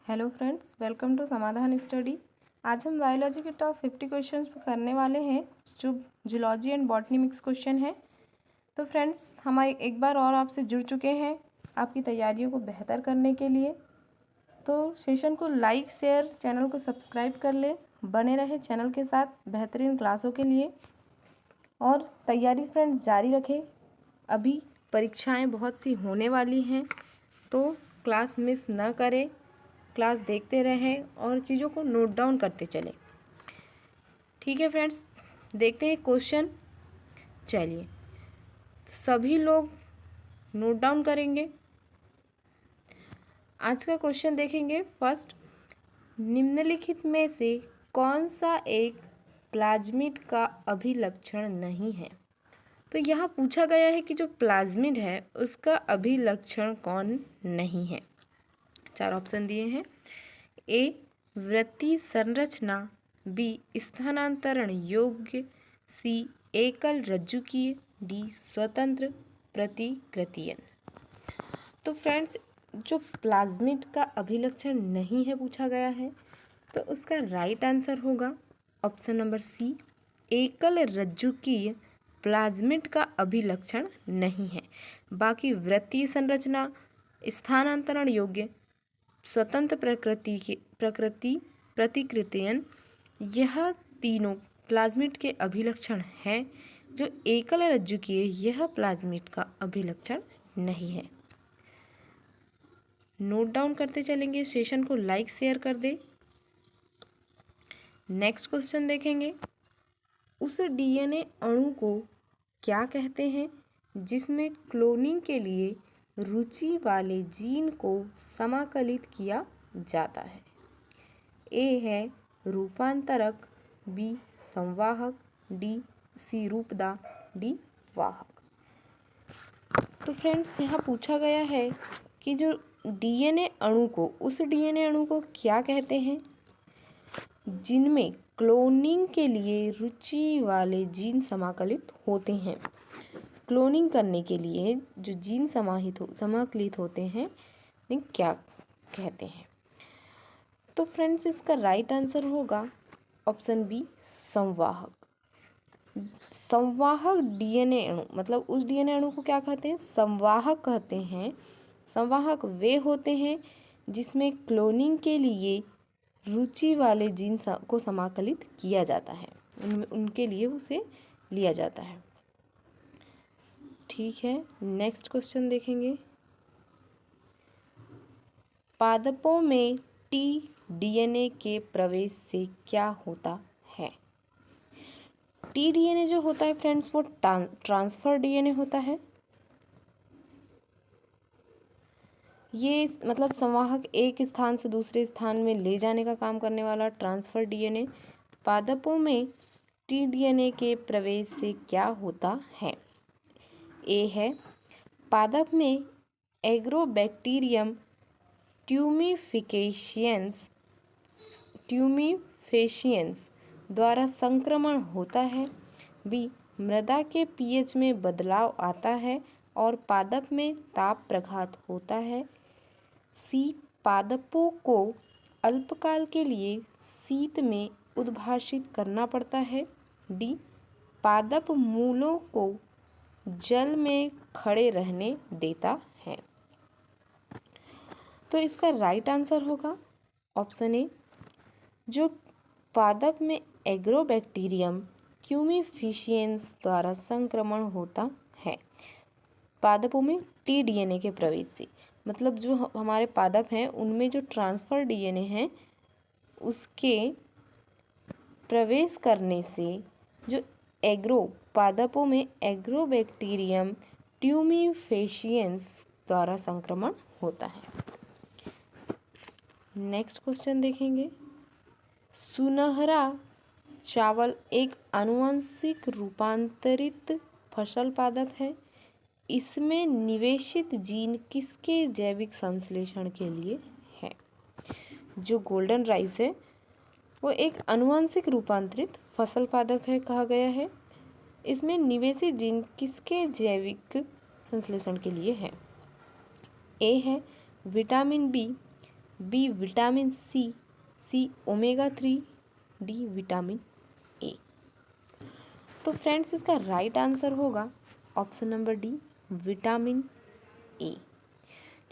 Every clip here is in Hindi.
हेलो फ्रेंड्स, वेलकम टू समाधान स्टडी। आज हम बायोलॉजी के टॉप 50 क्वेश्चंस करने वाले हैं जो zoology and botany mix question है। तो फ्रेंड्स, हम एक बार और आपसे जुड़ चुके हैं आपकी तैयारियों को बेहतर करने के लिए। तो सेशन को लाइक शेयर, चैनल को सब्सक्राइब कर ले, बने रहे चैनल के साथ बेहतरीन क्लासों के लिए और तैयारी फ्रेंड्स जारी रखें। अभी परीक्षाएं बहुत सी होने वाली हैं, तो क्लास मिस न करें, क्लास देखते रहें और चीज़ों को नोट डाउन करते चलें। ठीक है फ्रेंड्स, देखते हैं क्वेश्चन। चलिए, सभी लोग नोट डाउन करेंगे। आज का क्वेश्चन देखेंगे। फर्स्ट, निम्नलिखित में से कौन सा एक प्लाज्मिड का अभिलक्षण नहीं है? तो यहाँ पूछा गया है कि जो प्लाज्मिड है उसका अभिलक्षण कौन नहीं है। 4 ऑप्शन दिए हैं। ए, वृत्तीय संरचना, बी, स्थानांतरण योग्य, सी, एकल रज्जुकीय, डी, स्वतंत्र प्रतिकृतियन। तो फ्रेंड्स, जो प्लाज्मिड का अभिलक्षण नहीं है पूछा गया है, तो उसका राइट आंसर होगा ऑप्शन नंबर सी, एकल रज्जुकीय प्लाज्मिड का अभिलक्षण नहीं है। बाकी वृत्तीय संरचना, स्थानांतरण योग्य, स्वतंत्र प्रतिकृतियन, यह तीनों प्लाज्मिड के अभिलक्षण हैं। जो एकल रज्जुकीय, यह प्लाज्मिड का अभिलक्षण नहीं है। नोट डाउन करते चलेंगे, सेशन को लाइक शेयर कर दे। नेक्स्ट क्वेश्चन देखेंगे। उस डीएनए अणु को क्या कहते हैं जिसमें क्लोनिंग के लिए रुचि वाले जीन को समाकलित किया जाता है? ए है रूपांतरक, बी संवाहक, डी सी रूपदा, डी वाहक। तो फ्रेंड्स, यहाँ पूछा गया है कि जो डीएनए अणु को, उस डीएनए अणु को क्या कहते हैं जिनमें क्लोनिंग के लिए रुचि वाले जीन समाकलित होते हैं। क्लोनिंग करने के लिए जो जीन समाकलित होते हैं उन्हें क्या कहते हैं? तो फ्रेंड्स, इसका राइट आंसर होगा ऑप्शन बी, संवाहक। संवाहक डीएनए अणु, मतलब उस डीएनए अणु को क्या कहते हैं? संवाहक कहते हैं। संवाहक वे होते हैं जिसमें क्लोनिंग के लिए रुचि वाले जीन को समाकलित किया जाता है, उनके लिए उसे लिया जाता है। ठीक है, नेक्स्ट क्वेश्चन देखेंगे। पादपों में टी डीएनए के प्रवेश से क्या होता है? टी डीएनए जो होता है फ्रेंड्स, वो ट्रांसफर डीएनए होता है। ये मतलब संवाहक एक स्थान से दूसरे स्थान में ले जाने का काम करने वाला ट्रांसफर डीएनए। पादपों में टी डीएनए के प्रवेश से क्या होता है? ए है पादप में एग्रोबैक्टीरियम ट्यूमिफेशियंस द्वारा संक्रमण होता है। बी, मृदा के पीएच में बदलाव आता है और पादप में ताप प्रघात होता है। सी, पादपों को अल्पकाल के लिए शीत में उद्भाषित करना पड़ता है। डी, पादप मूलों को जल में खड़े रहने देता है। तो इसका राइट आंसर होगा ऑप्शन ए, जो पादप में एग्रोबैक्टीरियम ट्यूमिफेशियंस द्वारा संक्रमण होता है पादपों में टी डीएनए के प्रवेश से। मतलब जो हमारे पादप हैं उनमें जो ट्रांसफर डीएनए है उसके प्रवेश करने से जो पादपों में एग्रोबैक्टीरियम ट्यूमिफेशियंस द्वारा संक्रमण होता है। नेक्स्ट क्वेश्चन देखेंगे। सुनहरा चावल एक आनुवंशिक रूपांतरित फसल पादप है। इसमें निवेशित जीन किसके जैविक संश्लेषण के लिए है? जो गोल्डन राइस है वो एक आनुवंशिक रूपांतरित फसल पादप है कहा गया है। इसमें निवेशित जीन किसके जैविक संश्लेषण के लिए है? ए है vitamin B, B vitamin C, C omega 3, D vitamin A. तो फ्रेंड्स इसका राइट आंसर होगा option number D vitamin A.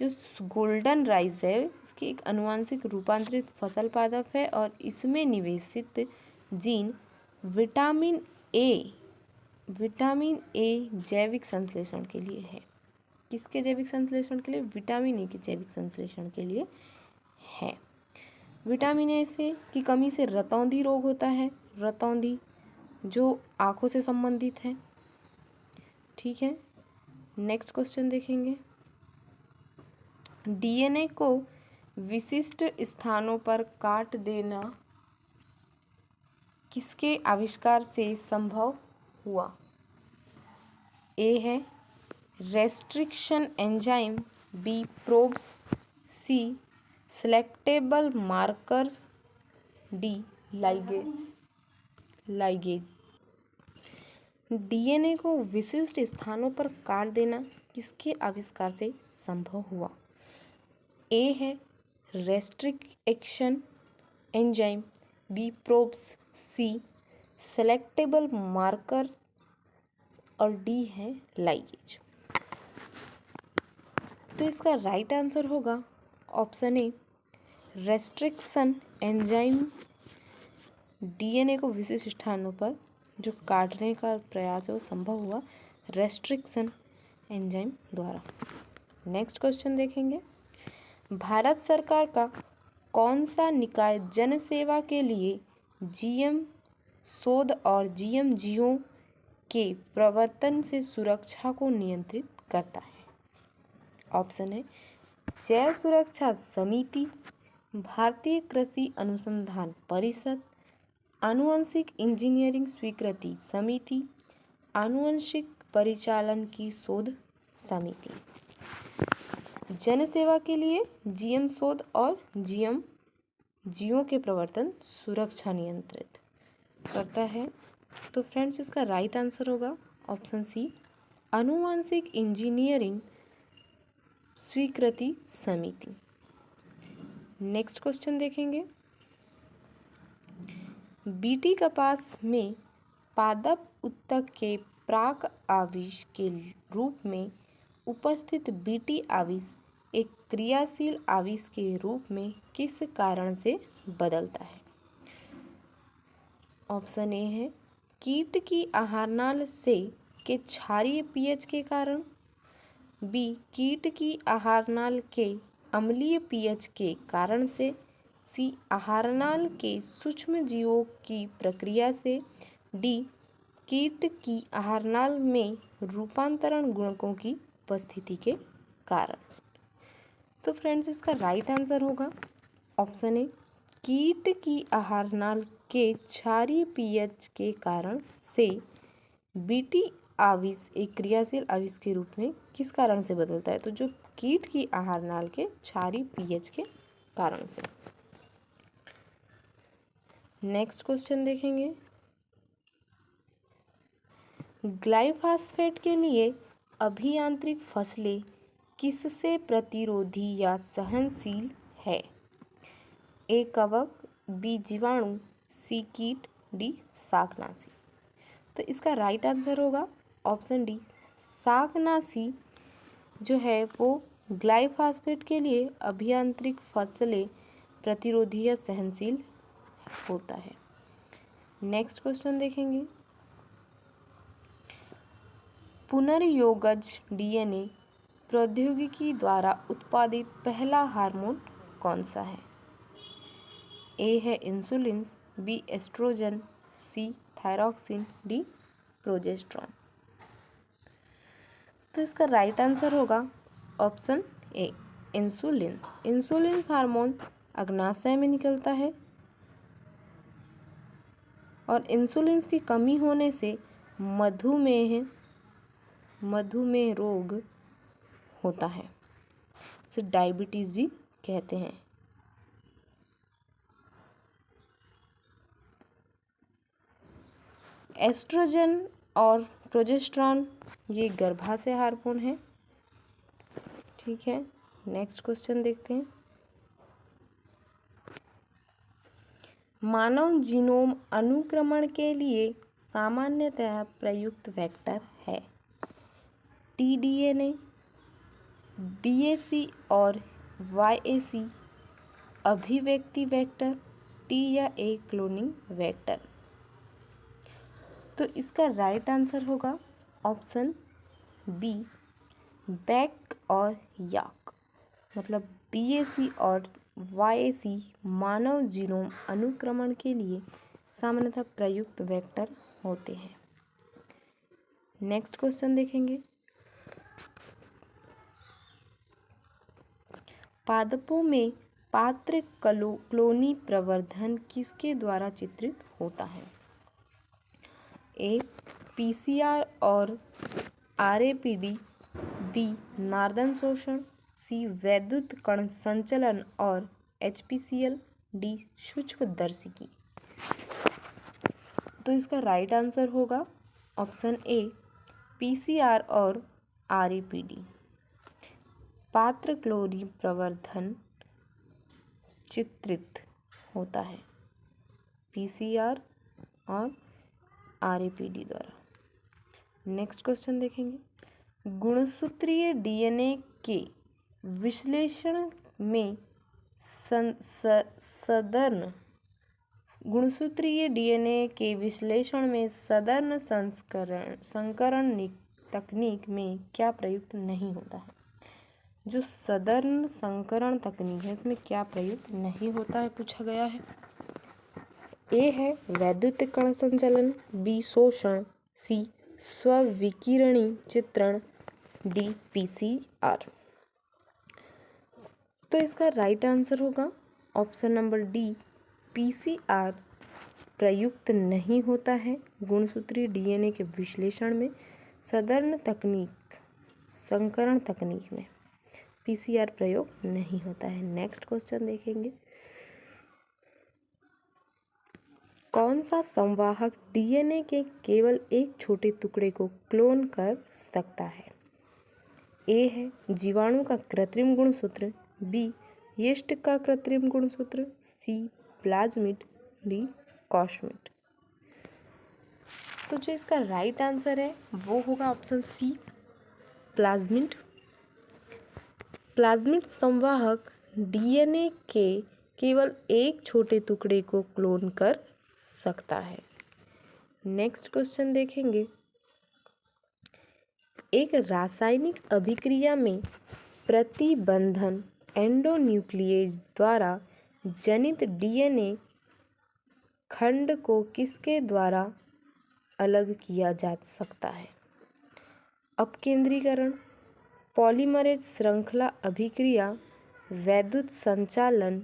जो गोल्डन राइस है इसकी एक आनुवांशिक रूपांतरित फसल पादप है और इसमें निवेशित जीन विटामिन ए जैविक संश्लेषण के लिए है। किसके जैविक संश्लेषण के लिए? विटामिन ए के जैविक संश्लेषण के लिए है। विटामिन ए से की कमी से रतौंधी रोग होता है, रतौंधी जो आँखों से संबंधित है। ठीक है, नेक्स्ट क्वेश्चन देखेंगे। डीएनए को विशिष्ट स्थानों पर काट देना किसके आविष्कार से संभव हुआ? ए है restriction enzyme, B probes, C selectable markers, D ligase. DNA को विशिष्ट स्थानों पर काट देना किसके आविष्कार से संभव हुआ? ए है restriction enzyme, B probes, C selectable marker और डी है लाइगेज। तो इसका राइट आंसर होगा ऑप्शन ए रेस्ट्रिक्शन एंजाइम। डीएनए को विशिष्ट स्थानों पर जो काटने का प्रयास है वो संभव हुआ रेस्ट्रिक्शन एंजाइम द्वारा। नेक्स्ट क्वेश्चन देखेंगे। भारत सरकार का कौन सा निकाय जनसेवा के लिए जीएम शोध और जीएम जीओ के प्रवर्तन से सुरक्षा को नियंत्रित करता है? ऑप्शन है जैव सुरक्षा समिति, भारतीय कृषि अनुसंधान परिषद, आनुवंशिक इंजीनियरिंग स्वीकृति समिति, आनुवंशिक परिचालन की शोध समिति। जनसेवा के लिए जीएम शोध और जीएम जीओ के प्रवर्तन सुरक्षा नियंत्रित करता है। तो फ्रेंड्स इसका राइट आंसर होगा ऑप्शन सी आनुवंशिक इंजीनियरिंग स्वीकृति समिति। नेक्स्ट क्वेश्चन देखेंगे। बीटी कपास में पादप उत्तक के प्राक आविश के रूप में उपस्थित बीटी आविश एक क्रियाशील आविश के रूप में किस कारण से बदलता है? ऑप्शन ए है कीट की आहारनाल से के क्षारीय पीएच के कारण, बी कीट की आहारनाल के अम्लीय पीएच के कारण से, सी आहारनाल के सूक्ष्म जीवों की प्रक्रिया से, डी कीट की आहारनाल में रूपांतरण गुणकों की उपस्थिति के कारण। तो फ्रेंड्स इसका राइट आंसर होगा ऑप्शन ए कीट की आहारनाल के क्षारीय पीएच के कारण से बीटी आविश एक क्रियाशील आविश के रूप में किस कारण से बदलता है? तो जो कीट की आहारनाल के क्षारीय पीएच के कारण से। नेक्स्ट क्वेश्चन देखेंगे। ग्लाइफॉस्फेट के लिए अभियांत्रिक फसलें किससे प्रतिरोधी या सहनशील है? ए कवक, बी जीवाणु, सी कीट, डी शाकनाशी। तो इसका राइट आंसर होगा ऑप्शन डी शाकनाशी जो है वो ग्लाइफॉस्फेट के लिए अभियांत्रिक फसलें प्रतिरोधी या सहनशील होता है। नेक्स्ट क्वेश्चन देखेंगे। पुनर्योगज डीएनए प्रौद्योगिकी द्वारा उत्पादित पहला हार्मोन कौन सा है? ए है insulin, B oestrogen, C thyroxine, D progesterone. तो इसका राइट आंसर होगा option A insulin. Insulin hormone अग्नाशय में निकलता है और इंसुलिन की कमी होने से मधुमेह रोग होता है, इसे डायबिटीज़ भी कहते हैं। एस्ट्रोजन और प्रोजेस्टेरॉन ये गर्भाशय हार्मोन है। ठीक है, नेक्स्ट क्वेश्चन देखते हैं। मानव जीनोम अनुक्रमण के लिए सामान्यतः प्रयुक्त वेक्टर है? टीडीएनए, बीएसी और वाईएसी, अभिव्यक्ति वेक्टर, टी या ए क्लोनिंग वेक्टर। तो इसका राइट आंसर होगा ऑप्शन बी, बैक और याक। मतलब बीएसी और वाईएसी मानव जीनोम अनुक्रमण के लिए सामान्यतः प्रयुक्त वेक्टर होते हैं। नेक्स्ट क्वेश्चन देखेंगे। पादपों में पात्र क्लोनी प्रवर्धन किसके द्वारा चित्रित होता है? ए, पीसीआर और आरएपीडी, बी, नार्दन शोषण, सी, वैद्युत कण संचलन और एचपीसीएल, डी, सूक्ष्मदर्शिकी। तो इसका राइट आंसर होगा ऑप्शन ए, पीसीआर और आरएपीडी। पात्र क्लोनी प्रवर्धन चित्रित होता है पीसीआर और आरएपीडी द्वारा। नेक्स्ट क्वेश्चन देखेंगे। गुणसूत्रीय डीएनए के विश्लेषण में गुणसूत्रीय डीएनए के विश्लेषण में सदर्न संकरण तकनीक में क्या प्रयुक्त नहीं होता है? जो सदर्न संकरण तकनीक है इसमें क्या प्रयुक्त नहीं होता है पूछा गया है। ए है वैद्युत कण संचलन, बी शोषण, सी स्व-विकिरणी चित्रण, डी पीसीआर। तो इसका राइट आंसर होगा ऑप्शन नंबर डी, पीसीआर प्रयुक्त नहीं होता है गुणसूत्रीय डीएनए के विश्लेषण में। सदर्न तकनीक संकरण तकनीक में पीसीआर प्रयोग नहीं होता है। नेक्स्ट क्वेश्चन देखेंगे। कौन सा संवाहक डीएनए के केवल एक छोटे टुकड़े को क्लोन कर सकता है? ए है जीवाणु का कृत्रिम गुणसूत्र, बी यीस्ट का कृत्रिम गुणसूत्र, सी प्लाज्मिड, डी कॉस्मिड। तो जो इसका राइट आंसर है वो होगा ऑप्शन सी, प्लाज्मिड। प्लाज्मिड संवाहक डीएनए के केवल एक छोटे टुकड़े को क्लोन कर सकता है। नेक्स्ट क्वेश्चन देखेंगे। एक रासायनिक अभिक्रिया में प्रतिबंधन एंडोन्यूक्लिएज द्वारा जनित डीएनए खंड को किसके द्वारा अलग किया जा सकता है? अपकेंद्रीकरण, पॉलीमरेज श्रृंखला अभिक्रिया, वैद्युत संचालन,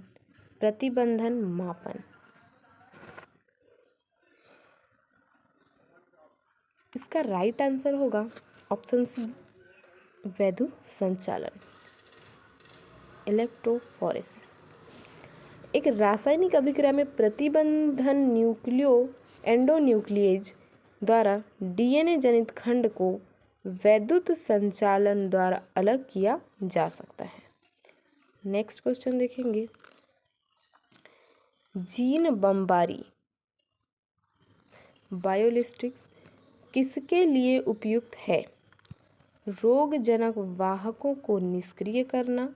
प्रतिबंधन मापन। इसका राइट आंसर होगा ऑप्शन सी, वैद्युत संचालन, इलेक्ट्रोफोरेसिस। एक रासायनिक अभिक्रिया में प्रतिबंधन एंडोन्यूक्लिएज द्वारा डीएनए जनित खंड को वैद्युत संचालन द्वारा अलग किया जा सकता है। नेक्स्ट क्वेश्चन देखेंगे। जीन बमबारी बायोलिस्टिक्स किसके लिए उपयुक्त है? रोगजनक वाहकों को निष्क्रिय करना,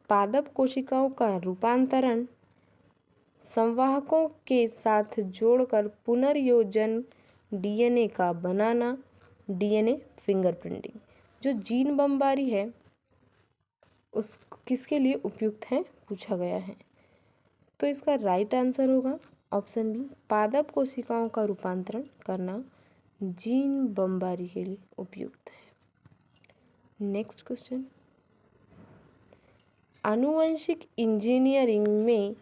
पादप कोशिकाओं का रूपांतरण, संवाहकों के साथ जोड़कर पुनर्योजन डीएनए का बनाना, डीएनए फिंगरप्रिंटिंग। जो जीन बमबारी है उस किसके लिए उपयुक्त है पूछा गया है। तो इसका राइट आंसर होगा ऑप्शन बी, पादप कोशिकाओं का रूपांतरण करना जीन बमबारी के लिए उपयुक्त है। Next question. आनुवंशिक इंजीनियरिंग में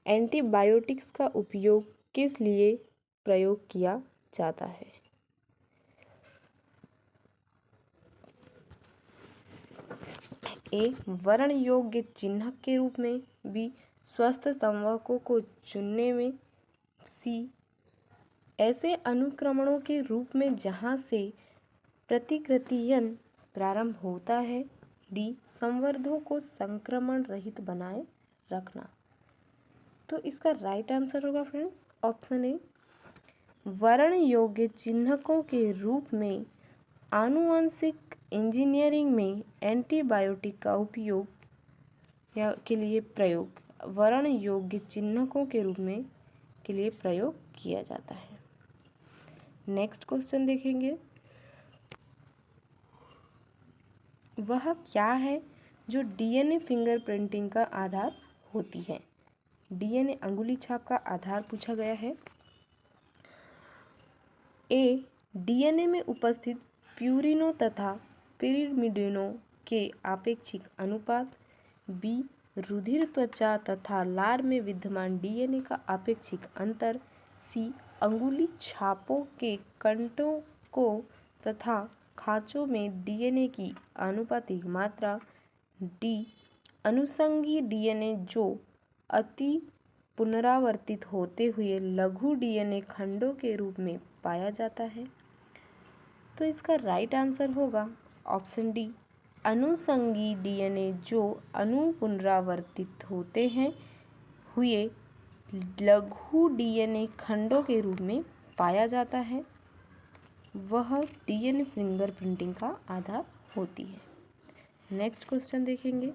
एंटीबायोटिक्स का उपयोग किस लिए प्रयोग किया जाता है? ए, वर्ण योग्य चिन्हक के रूप में, बी, स्वस्थ संवाहकों को चुनने में, सी, ऐसे अनुक्रमणों के रूप में जहां से प्रतिकृतियन प्रारंभ होता है, डी, संवर्धों को संक्रमण रहित बनाए रखना। तो इसका राइट आंसर होगा फ्रेंड्स ऑप्शन ए। वर्ण योग्य चिन्हकों के रूप में आनुवंशिक इंजीनियरिंग में एंटीबायोटिक का उपयोग या के लिए प्रयोग, वर्ण योग्य चिन्हकों के रूप में के लिए प्रयोग किया जाता है। नेक्स्ट क्वेश्चन देखेंगे, वह क्या है जो डीएनए फिंगरप्रिंटिंग का आधार होती है। डीएनए अंगुली छाप का आधार पूछा गया है। ए, डीएनए में उपस्थित प्यूरिनो तथा पिरिमिडिनो के आपेक्षिक अनुपात। बी, रुधिर, त्वचा तथा लार में विद्यमान डीएनए का आपेक्षिक अंतर। सी, अंगुली छापों के कंटों को तथा खांचों में डीएनए की आनुपातिक मात्रा। डी, अनुषंगी डीएनए जो अति पुनरावर्तित होते हुए लघु डीएनए खंडों के रूप में पाया जाता है। तो इसका राइट आंसर होगा ऑप्शन डी, अनुषंगी डीएनए जो अनुपुनरावर्तित होते हैं हुए लघु डीएनए खंडों के रूप में पाया जाता है, वह डीएनए फिंगरप्रिंटिंग का आधार होती है। नेक्स्ट क्वेश्चन देखेंगे,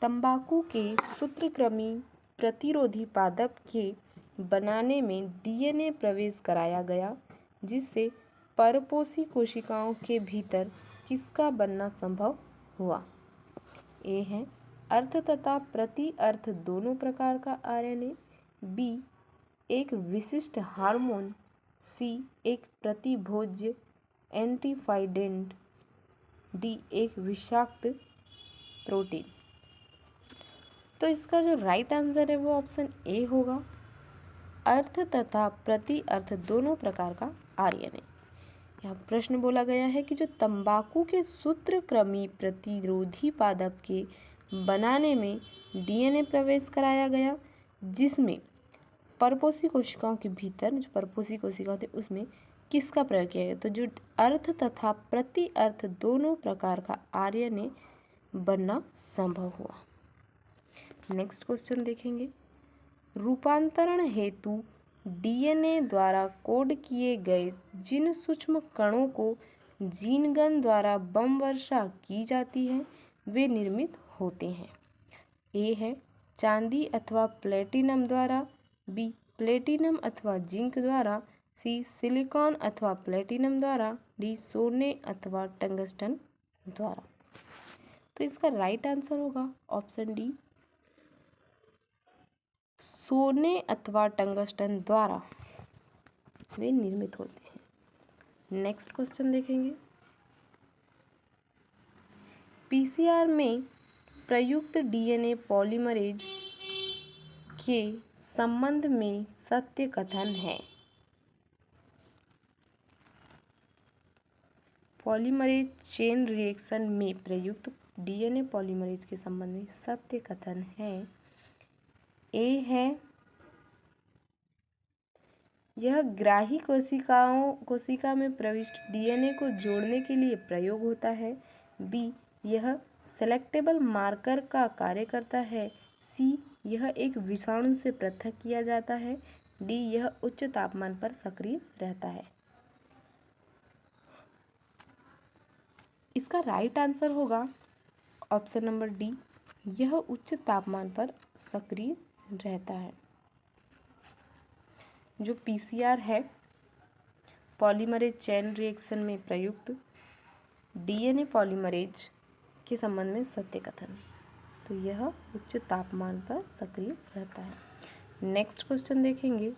तंबाकू के सूत्रकृमि प्रतिरोधी पादप के बनाने में डीएनए प्रवेश कराया गया, जिससे परपोषी कोशिकाओं के भीतर किसका बनना संभव हुआ। ए है अर्ध तथा प्रति अर्ध दोनों प्रकार का आरएनए। बी, एक विशिष्ट हार्मोन। सी, एक प्रतिभोज्य एंटीऑक्सीडेंट। डी, एक विषाक्त प्रोटीन। तो इसका जो राइट आंसर है वो ऑप्शन ए होगा, अर्ध तथा प्रति अर्ध दोनों प्रकार का आरएनए। यहाँ प्रश्न बोला गया है कि जो तंबाकू के सूत्रकृमि प्रतिरोधी पादप के बनाने में डीएनए प्रवेश कराया गया, जिसमें परपोषी कोशिकाओं के भीतर जो परपोषी कोशिका होती है उसमें किसका प्रयोग किया गया। तो जो अर्ध तथा प्रति अर्ध दोनों प्रकार का आरएनए बनना संभव हुआ। नेक्स्ट क्वेश्चन देखेंगे, रूपांतरण हेतु डीएनए द्वारा कोड किए गए जिन सूक्ष्म कणों को जीन गन द्वारा बम वर्षा की जाती है वे निर्मित होते हैं। ए है चांदी अथवा प्लेटिनम द्वारा। बी, प्लेटिनम अथवा जिंक द्वारा। सी, सिलिकॉन अथवा प्लेटिनम द्वारा। डी, सोने अथवा टंगस्टन द्वारा। तो इसका राइट आंसर होगा ऑप्शन डी, सोने अथवा टंगस्टन द्वारा वे निर्मित होते हैं। नेक्स्ट क्वेश्चन देखेंगे, पीसीआर में प्रयुक्त डीएनए पॉलीमरेज के संबंध में सत्य कथन है। पॉलीमरेज चेन रिएक्शन में प्रयुक्त डीएनए पॉलीमरेज के संबंध में सत्य कथन है। ए है यह ग्राही कोशिका में प्रविष्ट डीएनए को जोड़ने के लिए प्रयोग होता है। बी, यह सेलेक्टेबल मार्कर का कार्य करता है। सी, यह एक विषाणु से पृथक किया जाता है। डी, यह उच्च तापमान पर सक्रिय रहता है। इसका राइट आंसर होगा ऑप्शन नंबर डी, यह उच्च तापमान पर सक्रिय रहता है। जो पीसीआर है पॉलीमरेज चेन रिएक्शन में प्रयुक्त डीएनए पॉलीमरेज के संबंध में सत्य कथन, तो यह उच्च तापमान पर सक्रिय रहता है। नेक्स्ट क्वेश्चन देखेंगे,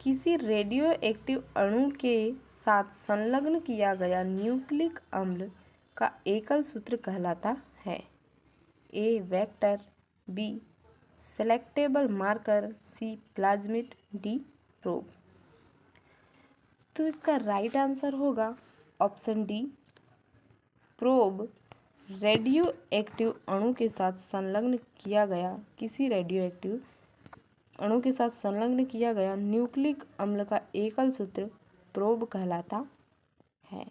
किसी रेडियो एक्टिव अणु के साथ संलग्न किया गया न्यूक्लिक अम्ल का एकल सूत्र कहलाता है। A, vector. B, selectable marker. C, plasmid. D, probe. तो इसका राइट आंसर होगा option D, probe. Radioactive अणु के साथ संलग्न किया गया किसी रेडियो एक्टिव अणु के साथ संलग्न किया गया न्यूक्लिक अम्ल का एकल सूत्र प्रोब कहलाता है।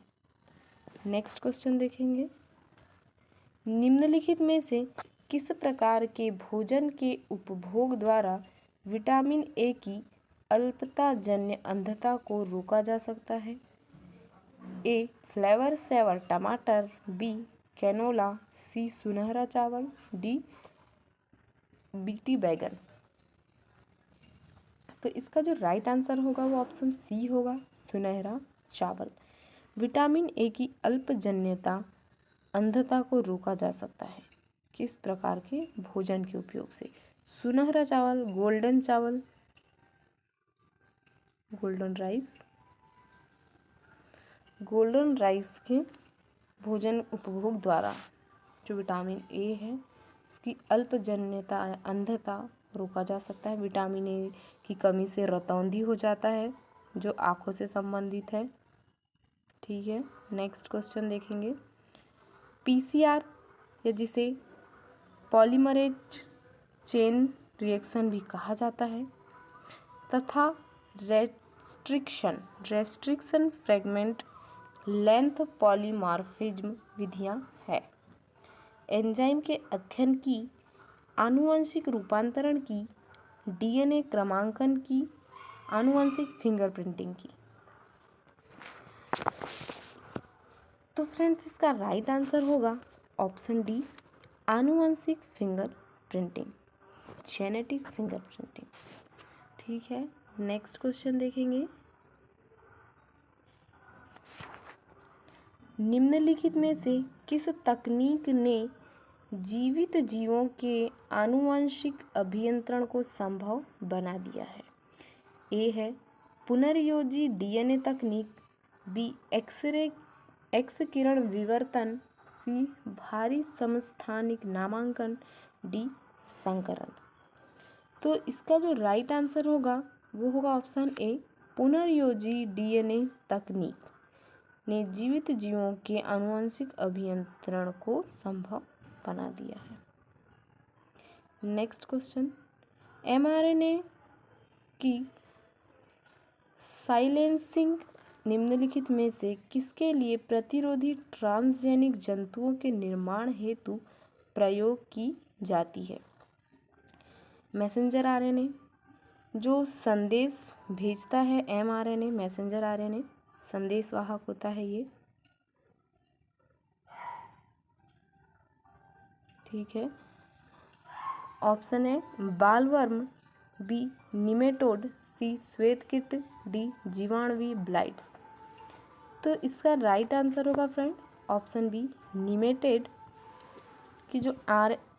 नेक्स्ट क्वेश्चन देखेंगे, निम्नलिखित में से किस प्रकार के भोजन के उपभोग द्वारा विटामिन ए की अल्पताजन्य अंधता को रोका जा सकता है? ए फ्लेवर सेवर टमाटर, बी कैनोला, सी सुनहरा चावल, डी बीटी बैगन। तो इसका जो राइट आंसर होगा वो ऑप्शन सी होगा, सुनहरा चावल। विटामिन ए की अल्पजन्यता अंधता को रोका जा सकता है किस प्रकार के भोजन के उपयोग से? सुनहरा चावल, गोल्डन चावल, गोल्डन राइस, गोल्डन राइस के भोजन उपभोग द्वारा जो विटामिन ए है इसकी अल्पजन्यता अंधता रोका जा सकता है। विटामिन ए की कमी से रतौंधी हो जाता है जो आँखों से संबंधित है। ठीक है, नेक्स्ट क्वेश्चन देखेंगे। पीसीआर या जिसे पॉलीमरेज चेन रिएक्शन भी कहा जाता है तथा रेस्ट्रिक्शन फ्रेगमेंट लेंथ पॉलीमॉर्फिज्म विधियां है। एंजाइम के अध्ययन की, आनुवंशिक रूपांतरण की, डीएनए क्रमांकन की, आनुवंशिक फिंगरप्रिंटिंग की। तो फ्रेंड्स इसका राइट आंसर होगा ऑप्शन डी, आनुवंशिक फिंगरप्रिंटिंग, जेनेटिक फिंगरप्रिंटिंग। ठीक है, नेक्स्ट क्वेश्चन देखेंगे। निम्नलिखित में से किस तकनीक ने जीवित जीवों के आनुवंशिक अभियंत्रण को संभव बना दिया है? ए है पुनर्योजी डीएनए तकनीक, बी एक्स किरण विवर्तन, सी भारी समस्थानिक नामांकन, डी संकरण। तो इसका जो राइट आंसर होगा वो होगा ऑप्शन ए, पुनर्योजी डीएनए तकनीक ने जीवित जीवों के आनुवंशिक अभियंत्रण को संभव बना दिया है। नेक्स्ट क्वेश्चन, एमआरएनए की साइलेंसिंग निम्नलिखित में से किसके लिए प्रतिरोधी ट्रांसजेनिक जंतुओं के निर्माण हेतु प्रयोग की जाती है? मैसेंजर आरएनए जो संदेश भेजता है, एमआरएनए मैसेंजर आरएनए संदेशवाहक होता है ये। ठीक है, ऑप्शन है बालवर्म, बी निमेटोड, सी श्वेतकीट, डी जीवाणुवी ब्लाइट्स। तो इसका राइट आंसर होगा फ्रेंड्स ऑप्शन बी, निमेटेड की जो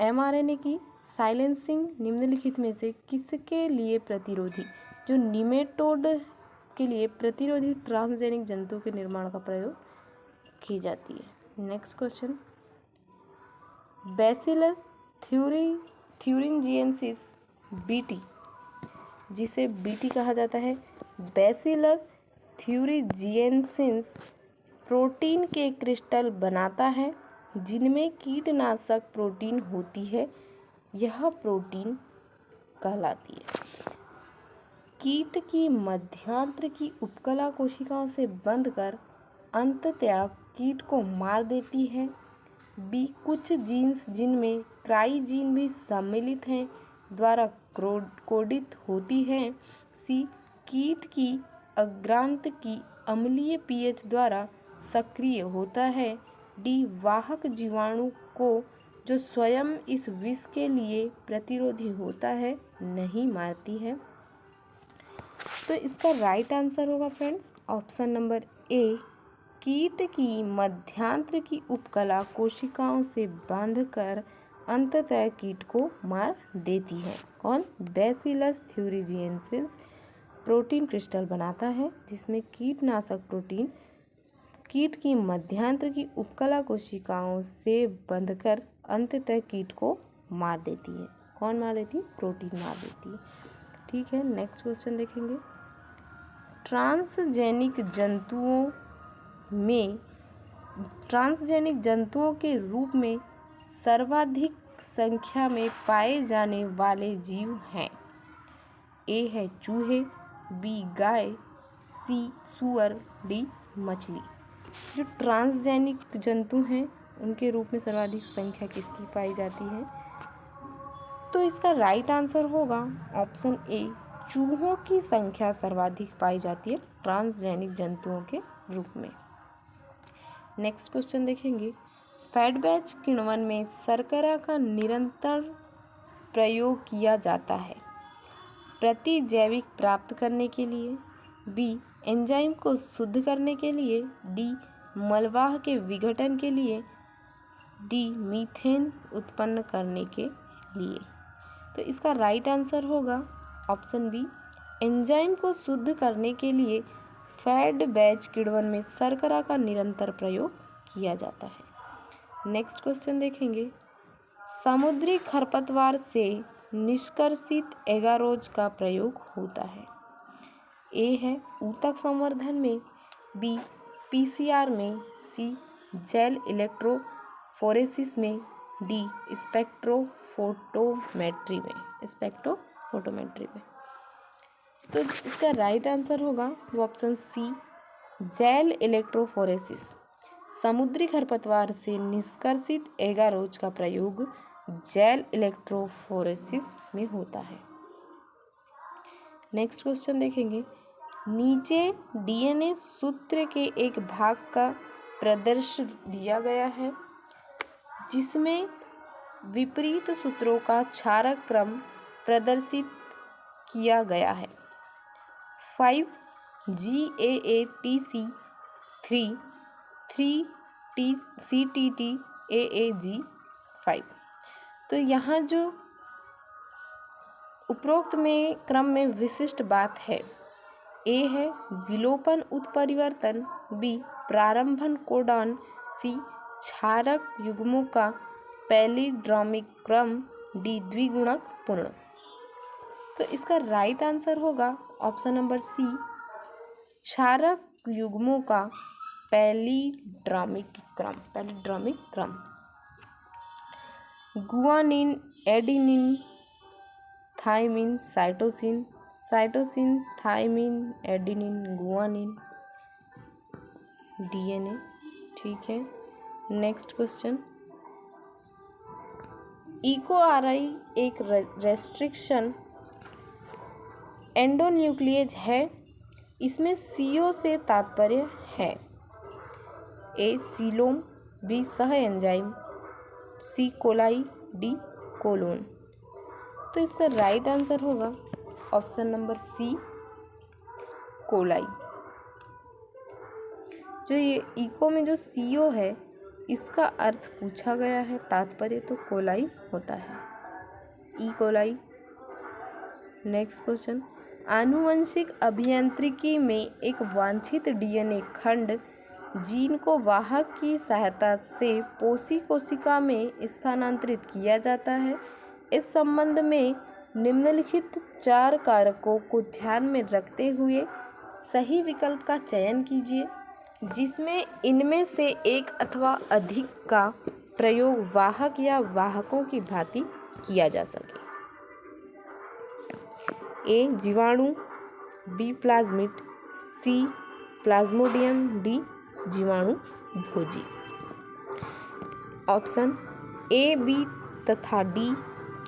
एमआरएनए की साइलेंसिंग निम्नलिखित में से किसके लिए प्रतिरोधी, जो निमेटोड के लिए प्रतिरोधी ट्रांसजेनिक जंतु के निर्माण का प्रयोग की जाती है। Next question, bacillus thuringiensis BT, जिसे बीटी कहा जाता है, बैसिलस थ्यूरिंजिएंसिस प्रोटीन के क्रिस्टल बनाता है जिनमें कीटनाशक प्रोटीन होती है। यह प्रोटीन कहलाती है। कीट की मध्यांतर की उपकला कोशिकाओं से बंधकर अंततः कीट को मार देती है। बी कुछ जीन्स जिनमें क्राइजीन भी सम्मिलित हैं द्वारा कोडित होती हैं। सी कीट की अग्रांत की अम्लीय पीएच द्वारा सक्रिय होता है। डी वाहक जीवाणु को जो स्वयं इस विष के लिए प्रतिरोधी होता है नहीं मारती है। तो इसका राइट आंसर होगा फ्रेंड्स ऑप्शन नंबर ए, कीट की मध्यांतर की उपकला कोशिकाओं से बांधकर अंततः कीट को मार देती है। कौन? बैसिलस थ्यूरिंजिएंसिस प्रोटीन क्रिस्टल बनाता है जिसमें कीटनाशक प्रोटीन कीट की मध्यांतर की उपकला कोशिकाओं से बंधकर अंततः कीट को मार देती है। कौन मार देती है? प्रोटीन मार देती है। ठीक है, नेक्स्ट क्वेश्चन देखेंगे। ट्रांसजेनिक जंतुओं के रूप में सर्वाधिक संख्या में पाए जाने वाले जीव हैं। ए है चूहे, बी गाय, सी सुअर, डी मछली। जो ट्रांसजेनिक जंतु हैं उनके रूप में सर्वाधिक संख्या किसकी पाई जाती है? तो इसका राइट आंसर होगा ऑप्शन ए, चूहों की संख्या सर्वाधिक पाई जाती है ट्रांसजेनिक जंतुओं के रूप में। नेक्स्ट क्वेश्चन देखेंगे, फैट बैच किण्वन में शर्करा का निरंतर प्रयोग किया जाता है, प्रतिजैविक प्राप्त करने के लिए, बी एंजाइम को शुद्ध करने के लिए, डी मलवाह के विघटन के लिए, डी मीथेन उत्पन्न करने के लिए। तो इसका राइट आंसर होगा ऑप्शन बी, एंजाइम को शुद्ध करने के लिए फैट बैच किण्वन में शर्करा का निरंतर प्रयोग किया जाता है। नेक्स्ट क्वेश्चन देखेंगे, समुद्री खरपतवार से निष्कर्षित एगारोज का प्रयोग होता है, ए है ऊतक संवर्धन में, बी पीसीआर में, सी जेल इलेक्ट्रोफोरेसिस में, डी स्पेक्ट्रोफोटोमेट्री में। तो इसका राइट आंसर होगा वो ऑप्शन सी, जेल इलेक्ट्रोफोरेसिस। समुद्री खरपतवार से निष्कर्षित एगारोज का प्रयोग जेल इलेक्ट्रोफोरेसिस में होता है। नेक्स्ट क्वेश्चन देखेंगे, नीचे डीएनए सूत्र के एक भाग का प्रदर्शन दिया गया है जिसमें विपरीत सूत्रों का क्षारक क्रम प्रदर्शित किया गया है, 5GAATC 3 3CTTAAG 5। तो यहाँ जो उपरोक्त में क्रम में विशिष्ट बात है, ए है विलोपन उत्परिवर्तन, बी प्रारंभन कोडॉन, सी क्षारक युग्मों का पैलिड्रोमिक क्रम, डी द्विगुणक पूर्ण। तो इसका राइट आंसर होगा ऑप्शन नंबर सी, क्षारक युग्मों का पैलिड्रोमिक क्रम। Guanine, adenine, thymine, cytosine, thymine, adenine, guanine, DNA. ठीक है, नेक्स्ट क्वेश्चन, इकोआरआई एक रेस्ट्रिक्शन एंडोन्यूक्लिएज है, इसमें सीओ से तात्पर्य है, ए सीलोम, बी सह एंजाइम, सी कोलाई, डी कोलोन। तो इसका राइट आंसर होगा ऑप्शन नंबर सी, कोलाई। जो ये इको में जो सीओ है इसका अर्थ पूछा गया है, तात्पर्य तो कोलाई होता है, ई कोलाई। नेक्स्ट क्वेश्चन, आनुवंशिक अभियांत्रिकी में एक वांछित डीएनए खंड जीन को वाहक की सहायता से पोषी कोशिका में स्थानांतरित किया जाता है। इस संबंध में निम्नलिखित 4 कारकों को ध्यान में रखते हुए सही विकल्प का चयन कीजिए जिसमें इनमें से एक अथवा अधिक का प्रयोग वाहक या वाहकों की भांति किया जा सके। ए जीवाणु, बी प्लाज्मिड, सी प्लाज्मोडियम, डी जीवाणु भोजी। ऑप्शन ए, बी तथा डी,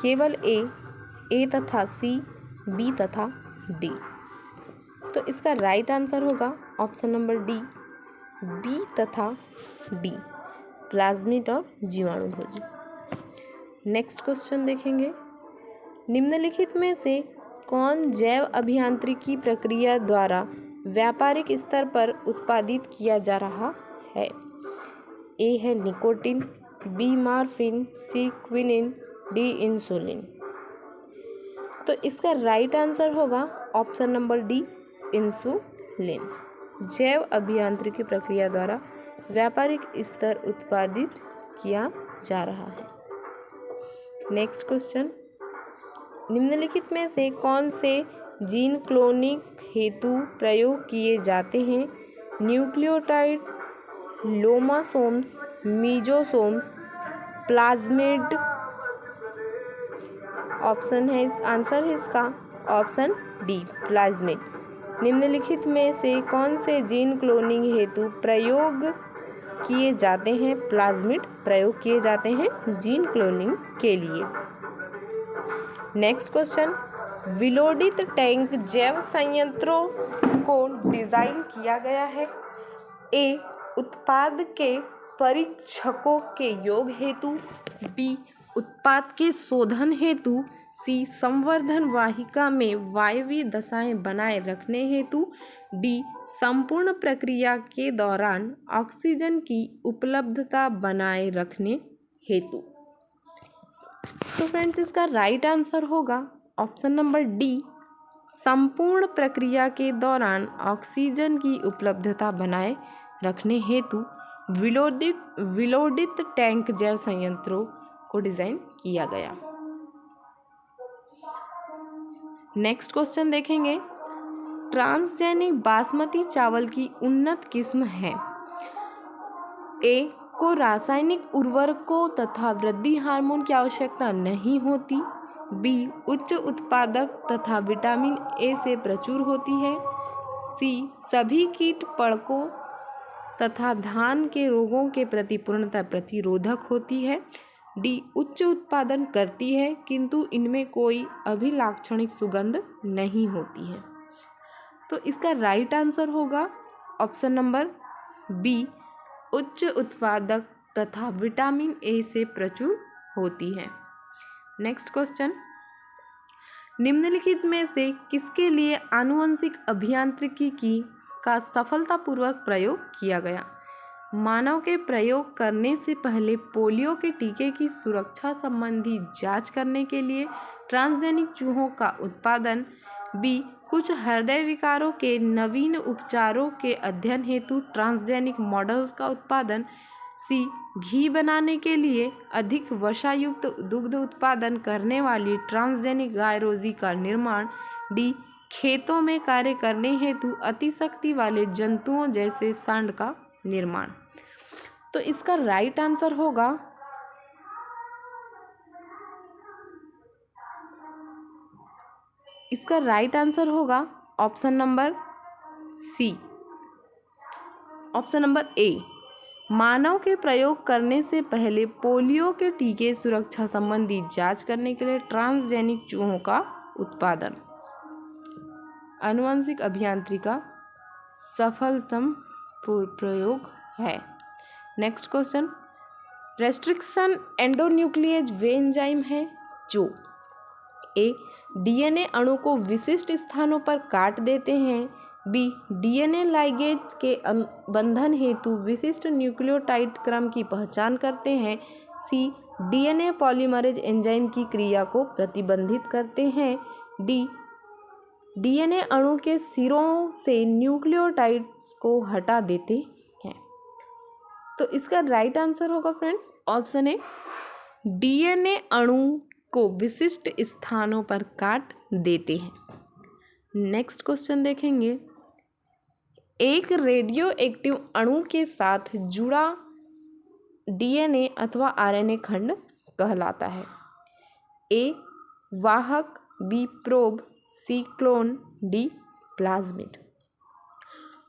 केवल ए तथा सी, बी तथा डी। तो इसका राइट आंसर होगा ऑप्शन नंबर डी, बी तथा डी, प्लाज्मिड और जीवाणु भोजी। नेक्स्ट क्वेश्चन देखेंगे, निम्नलिखित में से कौन जैव अभियांत्रिकी प्रक्रिया द्वारा व्यापारिक स्तर पर उत्पादित किया जा रहा है? ए है निकोटिन, बी मॉर्फिन, सी क्विनिन, डी इंसुलिन। तो इसका राइट आंसर होगा ऑप्शन नंबर डी, इंसुलिन। जैव अभियांत्रिकी प्रक्रिया द्वारा व्यापारिक स्तर उत्पादित किया जा रहा है। नेक्स्ट क्वेश्चन, निम्नलिखित में से कौन से जीन क्लोनिंग हेतु प्रयोग किए जाते हैं? Nucleotide, lomasomes, mesosomes, plasmid. Option है, आंसर है इसका ऑप्शन डी, प्लाज्मिड। निम्नलिखित में से कौन से जीन क्लोनिंग हेतु प्रयोग किए जाते हैं? प्लाज्मिड प्रयोग किए जाते हैं जीन क्लोनिंग के लिए। नेक्स्ट क्वेश्चन, विलोडित टैंक जैव संयंत्रों को डिजाइन किया गया है। ए, उत्पाद के परीक्षकों के योग हेतु, बी, उत्पाद के शोधन हेतु, सी, संवर्धन वाहिका में वायवीय दशाएं बनाए रखने हेतु, डी, संपूर्ण प्रक्रिया के दौरान ऑक्सीजन की उपलब्धता बनाए रखने हेतु। तो फ्रेंड्स इसका राइट आंसर होगा ऑप्शन नंबर डी, संपूर्ण प्रक्रिया के दौरान ऑक्सीजन की उपलब्धता बनाए रखने हेतु विलोडित टैंक जैव संयंत्रों को डिजाइन किया गया। नेक्स्ट क्वेश्चन देखेंगे, ट्रांसजेनिक बासमती चावल की उन्नत किस्म है। ए, को रासायनिक उर्वरकों तथा वृद्धि हार्मोन की आवश्यकता नहीं होती। बी, उच्च उत्पादक तथा विटामिन ए से प्रचुर होती है। सी, सभी कीट पड़कों तथा धान के रोगों के प्रति पूर्णतः प्रतिरोधक होती है। डी, उच्च उत्पादन करती है किंतु इनमें कोई अभिलाक्षणिक सुगंध नहीं होती है। तो इसका राइट आंसर होगा ऑप्शन नंबर बी, उच्च उत्पादक तथा विटामिन ए से प्रचुर होती है। नेक्स्ट क्वेश्चन, निम्नलिखित में से किसके लिए आनुवंशिक अभियांत्रिकी का सफलतापूर्वक प्रयोग किया गया। मानव के प्रयोग करने से पहले पोलियो के टीके की सुरक्षा संबंधी जांच करने के लिए ट्रांसजेनिक चूहों का उत्पादन। बी, कुछ हृदय विकारों के नवीन उपचारों के अध्ययन हेतु ट्रांसजेनिक मॉडल्स का उत्पादन। सी, घी बनाने के लिए अधिक वसायुक्त दुग्ध उत्पादन करने वाली ट्रांसजेनिक गाय रोजी का निर्माण। डी, खेतों में कार्य करने हेतु अतिशक्ति वाले जंतुओं जैसे सांड का निर्माण। तो इसका राइट आंसर होगा option number C, option number A, मानव के प्रयोग करने से पहले पोलियो के टीके सुरक्षा संबंधी जांच करने के लिए ट्रांसजेनिक चूहों का उत्पादन। आनुवंशिक अभियांत्रिकी का सफलतम प्रयोग है। नेक्स्ट क्वेश्चन, रेस्ट्रिक्शन एंडोन्यूक्लिएज वे एंजाइम है जो ए, डीएनए अणु को विशिष्ट स्थानों पर काट देते हैं। बी, डीएनए लाइगेज के बंधन हेतु विशिष्ट न्यूक्लियोटाइड क्रम की पहचान करते हैं। सी, डीएनए पॉलीमरेज एंजाइम की क्रिया को प्रतिबंधित करते हैं। डी, डीएनए अणु के सिरों से न्यूक्लियोटाइड्स को हटा देते हैं। तो इसका राइट आंसर होगा फ्रेंड्स ऑप्शन ए, डीएनए अणु को विशिष्ट स्थानों पर काट देते हैं। नेक्स्ट क्वेश्चन देखेंगे, एक रेडियो एक्टिव अणु के साथ जुड़ा डीएनए अथवा आरएनए खंड कहलाता है। ए, वाहक, बी, प्रोब, सी, क्लोन, डी, प्लाज्मिड।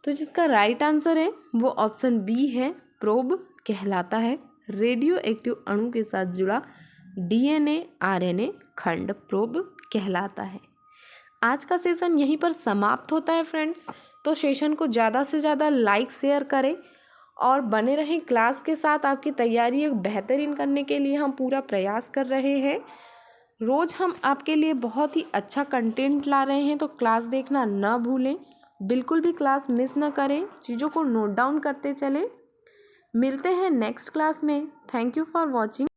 तो जिसका राइट आंसर है वो ऑप्शन बी है, प्रोब कहलाता है। रेडियो एक्टिव अणु के साथ जुड़ा डीएनए आरएनए खंड प्रोब कहलाता है। आज का सेशन यहीं पर समाप्त होता है फ्रेंड्स। तो सेशन को ज़्यादा से ज़्यादा लाइक शेयर करें और बने रहें क्लास के साथ। आपकी तैयारी एक बेहतरीन करने के लिए हम पूरा प्रयास कर रहे हैं। रोज़ हम आपके लिए बहुत ही अच्छा कंटेंट ला रहे हैं, तो क्लास देखना ना भूलें, बिल्कुल भी क्लास मिस ना करें, चीज़ों को नोट डाउन करते चलें। मिलते हैं नेक्स्ट क्लास में। Thank you for watching.